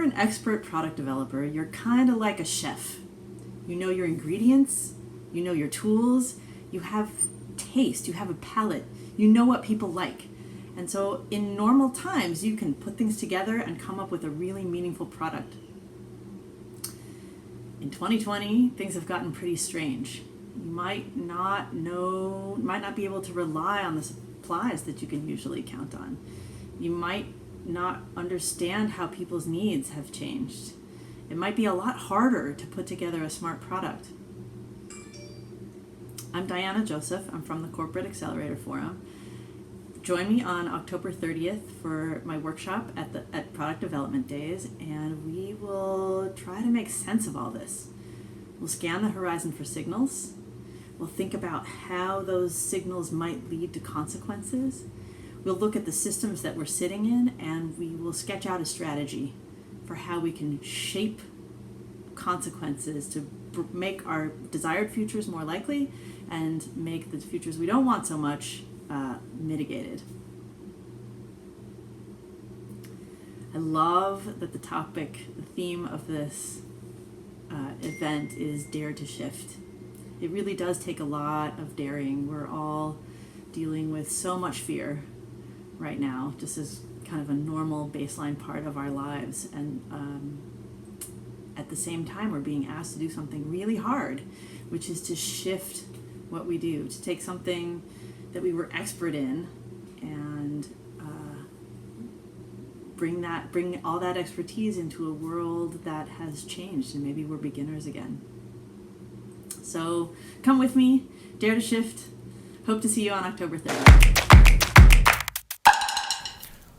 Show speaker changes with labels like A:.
A: you're an expert product developer, you're kind of like a chef. You know your ingredients, you know your tools, you have taste, you have a palate, you know what people like. And so in normal times, you can put things together and come up with a really meaningful product. In 2020, things have gotten pretty strange. You might not be able to rely on the supplies that you can usually count on. You might not understand how people's needs have changed. It might be a lot harder to put together a smart product. I'm Diana Joseph. I'm from the Corporate Accelerator Forum. Join me on October 30th for my workshop at Product Development Days, and we will try to make sense of all this. We'll scan the horizon for signals. We'll think about how those signals might lead to consequences. We'll look at the systems that we're sitting in, and we will sketch out a strategy for how we can shape consequences to make our desired futures more likely and make the futures we don't want so much mitigated. I love that the theme of this event is Dare to Shift. It really does take a lot of daring. We're all dealing with so much fear right now, just as kind of a normal baseline part of our lives. And at the same time, we're being asked to do something really hard, which is to shift what we do, to take something that we were expert in and bring all that expertise into a world that has changed, and maybe we're beginners again. So come with me, dare to shift. Hope to see you on October 3rd.